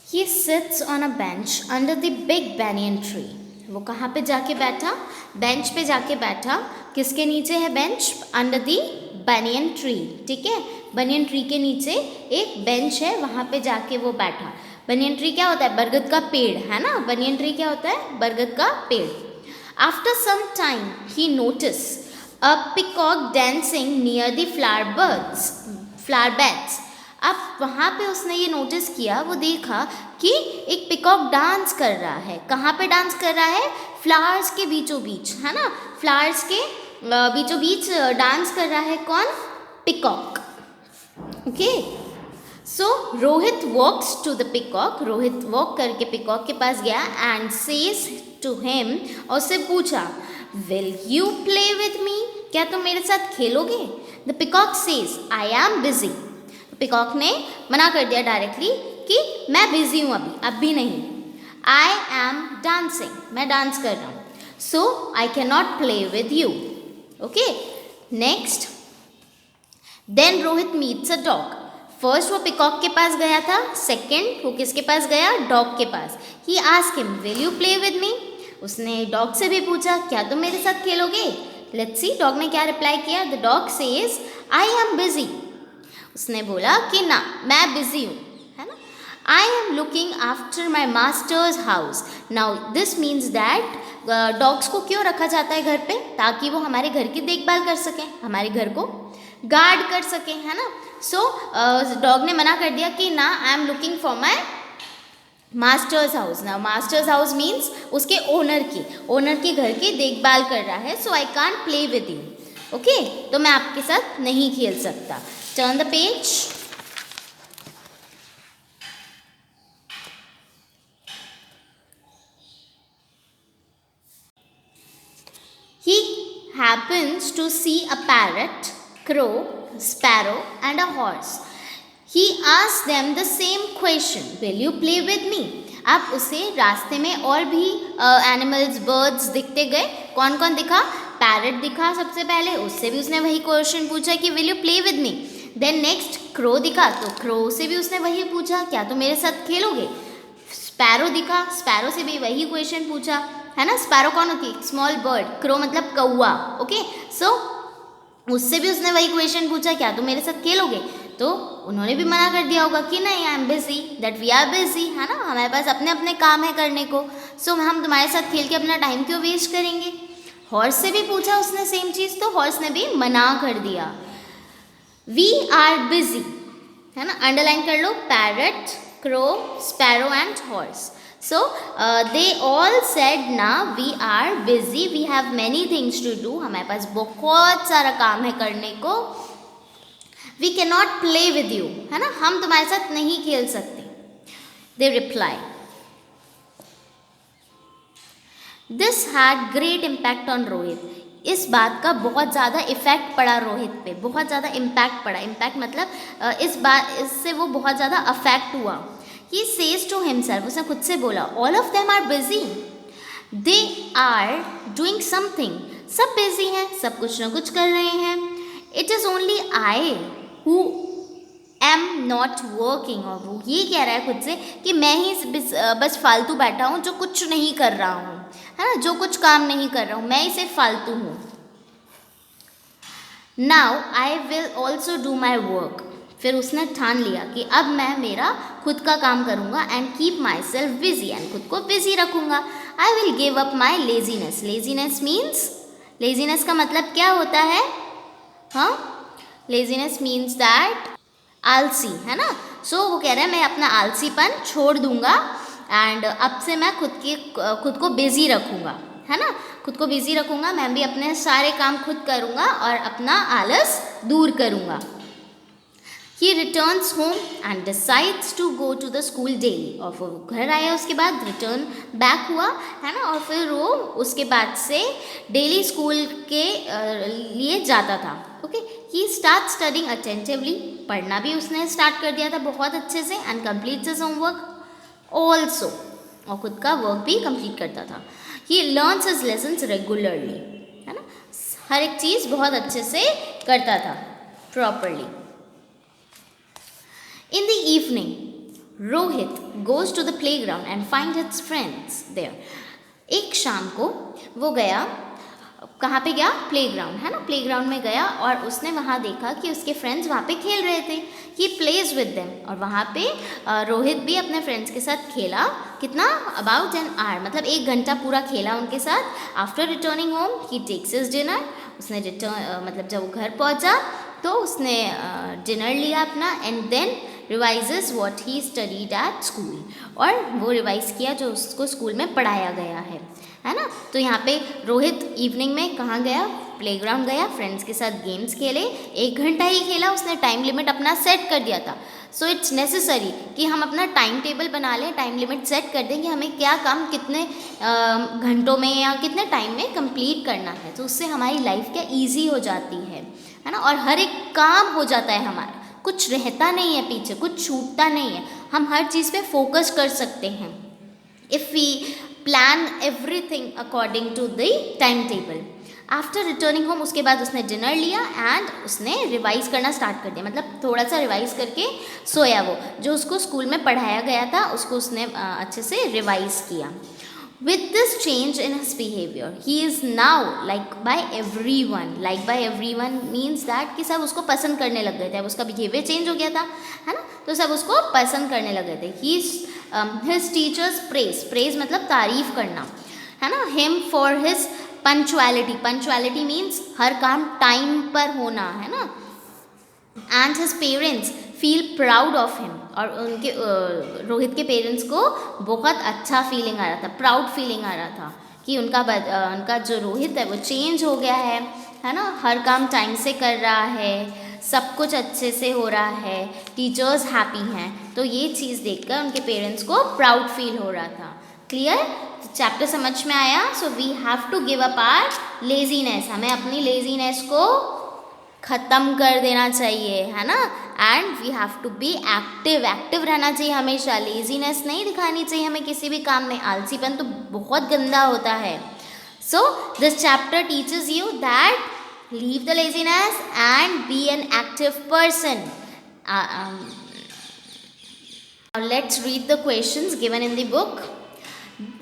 He sits on a bench under the big banyan tree. वो कहाँ पे जाके बैठा? बेंच पे जाके बैठा. किसके नीचे है bench? Under the banyan tree. ठीक है, बनियन ट्री के नीचे एक बेंच है, वहाँ पे जाके वो बैठा. बनियन ट्री क्या होता है? बरगद का पेड़ है ना. बनियन ट्री क्या होता है? बरगद का पेड़. After some time, he noticed a peacock dancing near the flower beds. अब वहाँ पे उसने ये नोटिस किया, वो देखा कि एक पिकॉक डांस कर रहा है. कहाँ पे डांस कर रहा है? फ्लावर्स के बीचों बीच, है ना. फ्लावर्स के बीचों बीच डांस कर रहा है. कौन? Peacock. Okay. So Rohit walks to the peacock. Rohit walk करके पिकॉक के पास गया एंड सेज टू हिम, और उससे पूछा, will you play with me? क्या तुम मेरे साथ खेलोगे? The peacock says, I am busy. Peacock ने मना कर दिया डायरेक्टली कि मैं बिजी हूँ, अभी नहीं. आई एम डांसिंग, मैं डांस कर रहा हूँ. So I can not play with you. Okay. Next, then Rohit meets a dog. First वो पिकॉक के पास गया था, सेकेंड वो किसके पास गया? डॉग के पास. He asked him, will you play with me? उसने डॉग से भी पूछा, क्या तुम मेरे साथ खेलोगे? लेट्स सी डॉग ने क्या रिप्लाई किया. The dog says, I am busy. उसने बोला कि ना, मैं बिजी हूँ, है ना. I am looking after my master's house. Now this means that dogs को क्यों रखा जाता है घर पे? ताकि वो हमारे घर की देखभाल कर सकें, हमारे घर को गार्ड कर सकें, है ना. सो डॉग ने मना कर दिया कि ना, I am looking for my master's house. ना, मास्टर्स हाउस मीन्स उसके ओनर की घर की देखभाल कर रहा है. So I can't play with you. Okay, तो मैं आपके साथ नहीं खेल सकता. Turn the page. He happens to see a parrot, crow, sparrow and a horse. He asks them the same question, will you play with me? अब उसे रास्ते में और भी एनिमल्स, बर्ड्स दिखते गए. कौन कौन दिखा? पैरट दिखा सबसे पहले, उससे भी उसने वही क्वेश्चन पूछा कि will you play with me. Then next crow दिखा, तो क्रो से भी उसने वही पूछा, क्या तुम मेरे साथ खेलोगे? स्पैरो दिखा, स्पैरो से भी वही क्वेश्चन पूछा, है ना. स्पैरो कौन होती है? Small bird. क्रो मतलब कौवा. ओके. सो उससे भी उसने वही क्वेश्चन पूछा, क्या तुम मेरे साथ खेलोगे? तो उन्होंने भी मना कर दिया होगा कि नहीं, I am busy, that we are busy, है ना. हमारे पास अपने अपने काम है करने को. सो हम तुम्हारे साथ खेल के अपना टाइम क्यों वेस्ट करेंगे? हॉर्स से भी पूछा उसने सेम चीज़, तो हॉर्स ने भी मना कर दिया. वी आर बिजी, है ना. अंडरलाइन कर लो. Parrot, crow, sparrow and horse. So they all said ना, we are busy, we have many things to do. हमारे पास बहुत सारा काम है करने को. We can not play with you, है ना, हम तुम्हारे साथ नहीं खेल सकते. They reply. This had great impact on Rohit. इस बात का बहुत ज़्यादा इफ़ेक्ट पड़ा रोहित पे, बहुत ज़्यादा इम्पैक्ट पड़ा. इम्पैक्ट मतलब इससे वो बहुत ज़्यादा अफेक्ट हुआ. ही सेज टू हिमसेल्फ, उसने खुद से बोला, all of them are busy, they are doing something. सब बिजी हैं, सब कुछ ना कुछ कर रहे हैं. It is only I who am not working. और वो ये कह रहा है खुद से कि मैं ही बस फालतू बैठा हूँ, जो कुछ नहीं कर रहा हूँ, है ना, जो कुछ काम नहीं कर रहा हूँ, मैं ही सिर्फ फालतू हूँ. Now I will also do my work. फिर उसने ठान लिया कि अब मैं मेरा खुद का काम करूँगा. And keep my self busy, and खुद को बिजी रखूँगा. I will give up my laziness. Laziness means, laziness का मतलब क्या होता है? हाँ, लेजीनेस मीन्स दैट आलसी, है ना. सो वो कह रहा है मैं अपना आलसीपन छोड़ दूंगा एंड अब से मैं खुद को बिजी रखूँगा, है ना. खुद को बिजी रखूँगा, मैं भी अपने सारे काम खुद करूँगा और अपना आलस दूर करूँगा. He returns home and decides to go to the school daily. और वो घर आया, उसके बाद रिटर्न बैक हुआ, है ना. और फिर वो उसके बाद से डेली स्कूल के लिए जाता था. Okay. He starts studying attentively. पढ़ना भी उसने स्टार्ट कर दिया था बहुत अच्छे से. And completes his homework also. और खुद का वर्क भी कंप्लीट करता था. He learns his lessons regularly, है ना. हर एक चीज़ बहुत अच्छे से करता था, properly. In the evening, Rohit goes to the play ground and find his friends there. एक शाम को वो गया, कहाँ पे गया? प्लेग्राउंड, है ना, प्लेग्राउंड में गया और उसने वहाँ देखा कि उसके फ्रेंड्स वहाँ पे खेल रहे थे। ही प्लेज विद देम, और वहाँ पे रोहित भी अपने फ्रेंड्स के साथ खेला। कितना? अबाउट एन आवर, मतलब 1 घंटा पूरा खेला उनके साथ। आफ्टर रिटर्निंग होम ही टेक्स हिज डिनर, उसने मतलब जब वो घर पहुँचा तो उसने डिनर लिया अपना, and then revises what he studied at school, और वो रिवाइज किया जो उसको स्कूल में पढ़ाया गया है ना। तो यहाँ पे रोहित इवनिंग में कहाँ गया? प्लेग्राउंड गया, फ्रेंड्स के साथ गेम्स खेले। 1 घंटा ही खेला, उसने टाइम लिमिट अपना सेट कर दिया था। सो इट्स नेसेसरी कि हम अपना टाइम टेबल बना लें, टाइम लिमिट सेट कर दें कि हमें क्या काम कितने घंटों में या कितने टाइम में कंप्लीट करना है। तो उससे हमारी लाइफ क्या ईजी हो जाती है ना, और हर एक काम हो जाता है हमारा, कुछ रहता नहीं है पीछे, कुछ छूटता नहीं है, हम हर चीज़ पे फोकस कर सकते हैं if we plan everything according to the time table. After returning home, उसके बाद उसने डिनर लिया एंड उसने रिवाइज करना स्टार्ट कर दिया, मतलब थोड़ा सा रिवाइज करके सोया। वो जो उसको स्कूल में पढ़ाया गया था उसको उसने अच्छे से रिवाइज किया। With this change in his behavior, he is now liked by everyone. Liked by everyone means that कि सब उसको पसंद करने लग गए थे। अब उसका बिहेवियर चेंज हो गया था, है ना, तो सब उसको पसंद करने लग गए थे। His teachers praise मतलब तारीफ करना, है ना। Him for his punctuality means हर काम टाइम पर होना, है ना। And his parents feel proud of him, और उनके रोहित के पेरेंट्स को बहुत अच्छा फीलिंग आ रहा था, प्राउड फीलिंग आ रहा था कि उनका जो रोहित है वो चेंज हो गया है ना। हर काम टाइम से कर रहा है, सब कुछ अच्छे से हो रहा है, टीचर्स हैप्पी हैं। तो ये चीज़ देखकर उनके पेरेंट्स को प्राउड फील हो रहा था। क्लियर? चैप्टर समझ में आया? So we have to give up our laziness, हमें अपनी लेजीनेस को ख़त्म कर देना चाहिए, है ना। And we have to be active रहना चाहिए हमेशा, लेजीनेस नहीं दिखानी चाहिए हमें किसी भी काम में। आलसीपन तो बहुत गंदा होता है। So this chapter teaches you that leave the laziness and be an active person. Let's read the questions given in the book.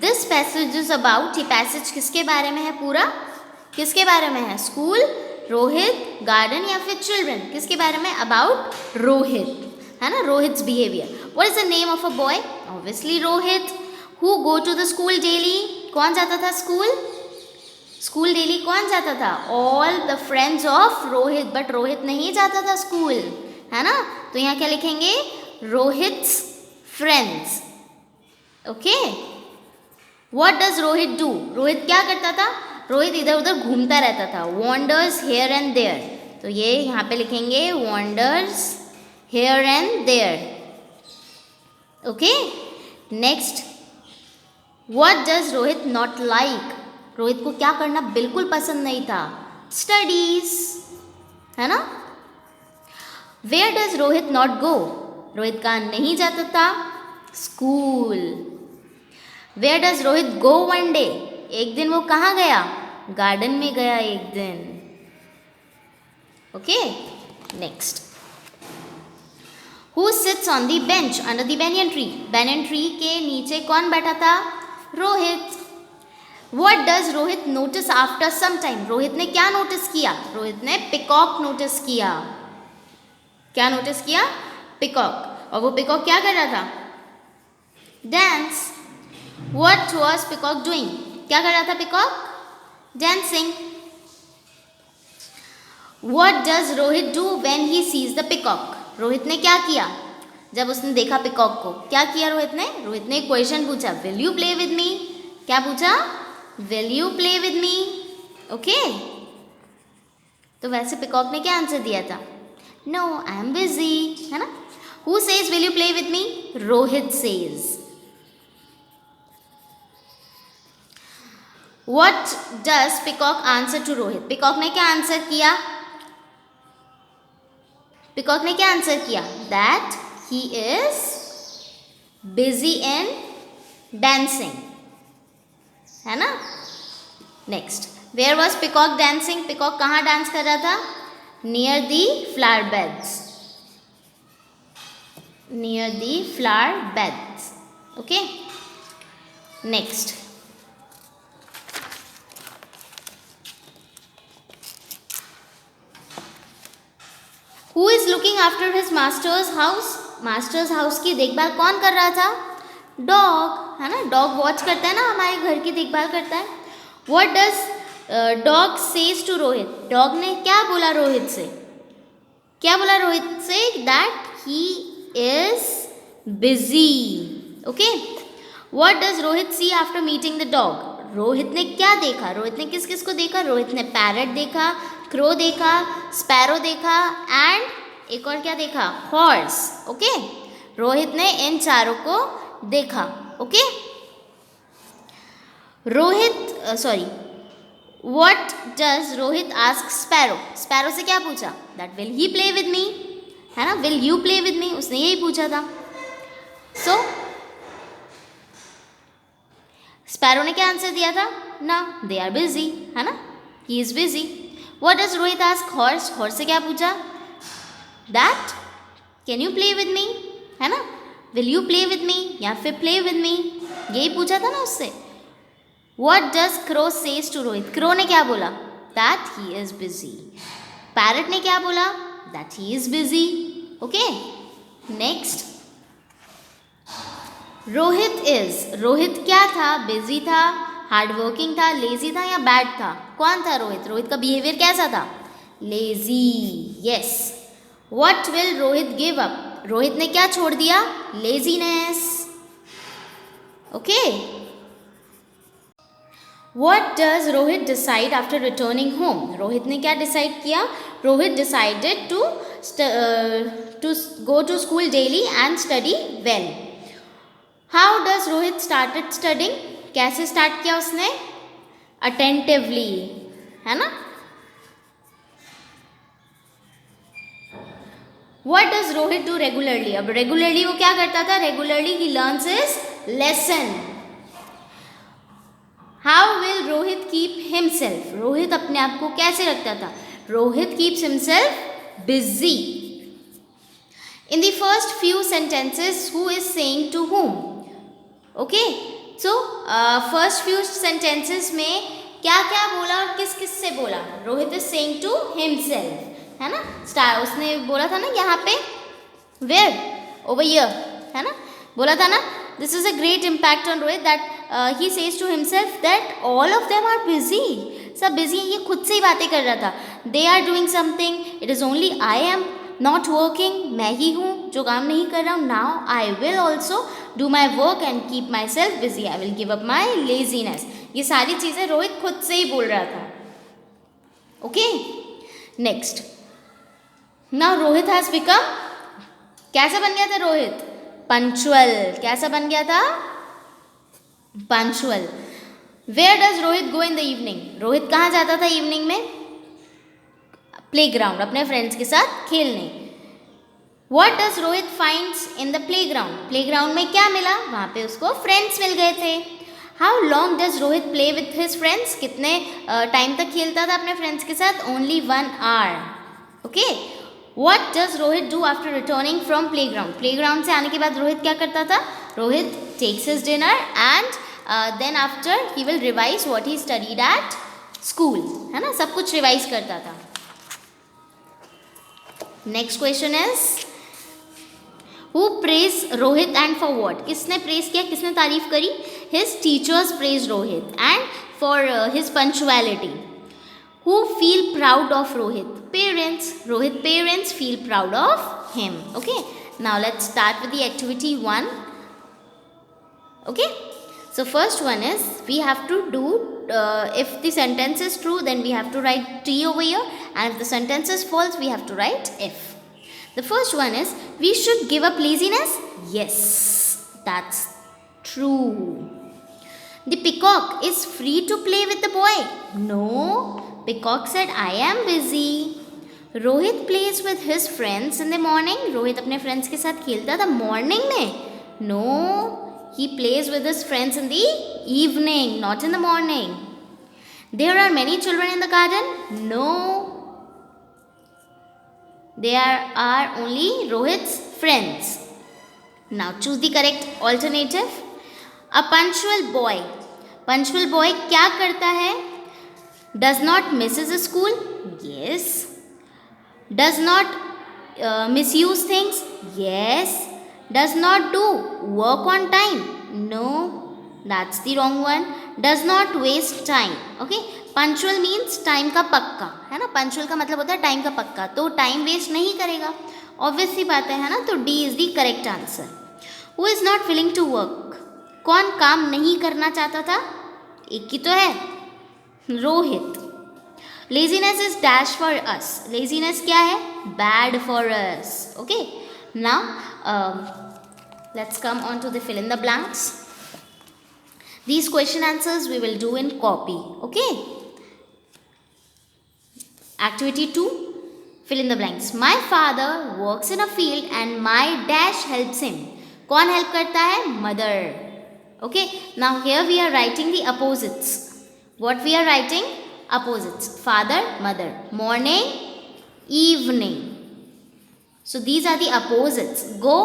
This passage is about, ये पैसेज किसके बारे में है? पूरा किसके बारे में है? स्कूल, रोहित, गार्डन या फिर चिल्ड्रन? किसके बारे में? अबाउट रोहित, है ना, Rohit's behaviour. What is the name of a boy? Obviously Rohit. Who go to the school daily? कौन जाता था स्कूल? स्कूल डेली कौन जाता था? All the friends of Rohit, but Rohit नहीं जाता था स्कूल, है ना। तो यहाँ क्या लिखेंगे? Rohit's friends. Okay. What does Rohit do? Rohit क्या करता था? रोहित इधर उधर घूमता रहता था, वॉन्डर्स हेयर एंड देयर। तो ये यहाँ पे लिखेंगे wonders here and there. Okay. Next, what does Rohit not like? Rohit को क्या करना बिल्कुल पसंद नहीं था? स्टडीज, है ना। Where does Rohit not go? Rohit कहाँ नहीं जाता था? School. Where does Rohit go one day? एक दिन वो कहाँ गया? गार्डन में गया एक दिन। Okay. Next, who sits on the bench under the banyan tree? Banyan tree के नीचे कौन बैठा था? Rohit. What does Rohit notice after some time? Rohit ने क्या नोटिस किया? रोहित ने पिकॉक नोटिस किया। क्या नोटिस किया? पिकॉक। और वो पिकॉक क्या कर रहा था? Dance. What was peacock doing? क्या कर रहा था peacock? Dancing. What does Rohit do when he sees the peacock? Rohit ने क्या किया जब उसने देखा पिकॉक को? क्या किया रोहित ने? रोहित ने एक क्वेश्चन पूछा, Will you play with me? क्या पूछा? Will you play with me? Okay. तो वैसे पिकॉक ने क्या आंसर दिया था? No, I am busy, है ना। Who says will you play with me? Rohit says. What does peacock answer to Rohit? Peacock ने क्या आंसर किया? पिकॉक ने क्या आंसर किया? That he is busy in dancing, है ना। Next, where was peacock dancing? Peacock कहाँ डांस कर रहा था? Near the flower beds. near the flower beds. Okay, next. Who is looking after his master's house? Masters house की देखभाल कौन कर रहा था? डॉग, है ना, डॉग वॉच करता है ना, हमारे घर की देखभाल करता है. What does dog says to Rohit? Dog ने क्या बोला रोहित से? क्या बोला रोहित से? That he is busy. Okay. What does Rohit see after meeting the dog? Rohit ने क्या देखा? रोहित ने किस किस को देखा? रोहित ने पैरट देखा, क्रो देखा, स्पैरो देखा एंड एक और क्या देखा? हॉर्स. ओके. रोहित ने इन चारों को देखा. Okay. Rohit sorry, what does Rohit ask sparrow? Sparrow से क्या पूछा? That will he play with मी, है ना, will you play with me, उसने यही पूछा था. सो स्पैरो ने क्या आंसर दिया था? ना, दे आर बिजी, है ना, ही is busy. What does Rohit ask horse? Horse से क्या पूछा? That can you play with मी, है ना, विल यू प्ले विद मी या फिर प्ले विद मी, यही पूछा था ना उससे. What does crow says to Rohit? Crow ने क्या बोला? That he is busy. Parrot ने क्या बोला? That he is busy. Okay. Next. Rohit क्या था? बिजी था, हार्ड वर्किंग था, लेजी था या बैड था? कौन था रोहित? रोहित का बिहेवियर कैसा था? Lazy. Yes. What will Rohit give up? Rohit ने क्या छोड़ दिया? Laziness. Okay. What does Rohit decide after returning home? Rohit ने क्या डिसाइड किया? Rohit decided to go to school daily and study well. How does Rohit started studying? कैसे स्टार्ट किया उसने? Attentively, है ना? What does Rohit do regularly? अब regularly वो क्या करता था? Regularly he learns his lesson. How will Rohit keep himself? Rohit अपने आप को कैसे रखता था? Rohit keeps himself busy. In the first few sentences, who is saying to whom? Okay, so first few sentences में क्या क्या बोला और किस किस से बोला? Rohit is saying to himself, है ना. उसने बोला था ना यहाँ पे, where? Over here, है ना, बोला था ना. This is a great impact on Rohit that he says to himself that all of them are busy. सब busy हैं. ये खुद से ही बातें कर रहा था. They are doing something. It is only I am not working. मैं ही हूँ जो काम नहीं कर रहा हूँ. Now I will also do my work and keep myself busy. I will give up my laziness. ये सारी चीज़ें रोहित खुद से ही बोल रहा था. Okay. Next. Now Rohit has become, कैसा बन गया था रोहित? पंचुअल. कैसा बन गया था? Punctual. Where does Rohit go in the evening? Rohit कहाँ जाता था इवनिंग में? प्लेग्राउंड, अपने फ्रेंड्स के साथ खेलने. What does Rohit finds in the playground? Playground में क्या मिला? वहाँ पे उसको फ्रेंड्स मिल गए थे. How long does Rohit play with his friends? कितने टाइम तक खेलता था अपने फ्रेंड्स के साथ? Only 1 hour. Okay. What does Rohit do after returning from playground? Playground से आने के बाद रोहित क्या करता था? Rohit takes his dinner and then after he will revise what he studied at school, है ना, सब कुछ रिवाइज करता था. Next question is, who praised Rohit and for what? किसने praise किया, किसने तारीफ करी? His teachers praised Rohit and for his punctuality. Who feel proud of Rohit? Parents. Rohit parents feel proud of him. Okay. Now let's start with the activity 1. Okay. So first one is, we have to do, if the sentence is true, then we have to write T over here, and if the sentence is false, we have to write F. The first one is, we should give up laziness. Yes, that's true. The peacock is free to play with the boy. No. Peacock said, I am busy. Rohit plays with his friends in the morning. Rohit अपने friends के साथ खेलता था morning में. No, he plays with his friends in the evening, not in the morning. There are many children in the garden. No, there are only Rohit's friends. Now choose the correct alternative. A punctual boy. Punctual boy क्या करता है? Does not misses school? Yes. Does not misuse things? Yes. Does not do work on time? No. That's the wrong one. Does not waste time. Okay. Punctual means time का पक्का, है ना. Punctual का मतलब होता है टाइम का पक्का, तो टाइम वेस्ट नहीं करेगा, ऑब्वियस सी बात है ना. तो D is the correct answer. Who is not willing to work. कौन काम नहीं करना चाहता था? एक ही तो है, Rohit. Laziness is dash for us. Laziness क्या है? Bad for us. Okay. Now let's come on to the fill in the blanks. These question answers we will do in copy. Okay. Activity 2. Fill in the blanks. My father works in a field and my dash helps him. कौन help करता है? Mother. Okay. Now here we are writing the opposites. What we are writing? Opposites. Father, mother. Morning, evening. So these are the opposites. Go.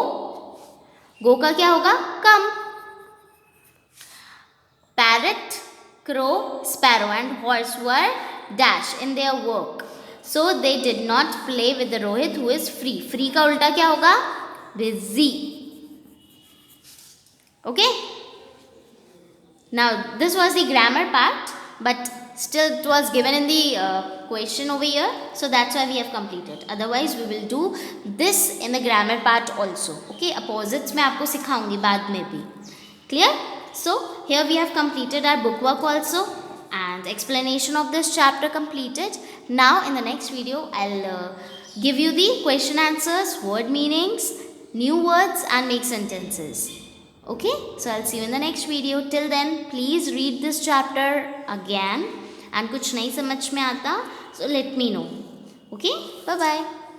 Go का क्या होगा? Come. Parrot, crow, sparrow and horse were dash in their work. So they did not play with the Rohit who is free. Free का उल्टा क्या होगा? Busy. Okay. Now this was the grammar part, but still it was given in the question over here. So that's why we have completed. Otherwise we will do this in the grammar part also. Okay. Opposites मैं आपको सिखाऊंगी बाद में भी. Clear? So here we have completed our book work also and explanation of this chapter completed. Now in the next video I'll give you the question answers, word meanings, new words and make sentences. Okay, so I'll see you in the next video. Till then please read this chapter again and कुछ नहीं समझ में आता so let me know. Okay, bye bye.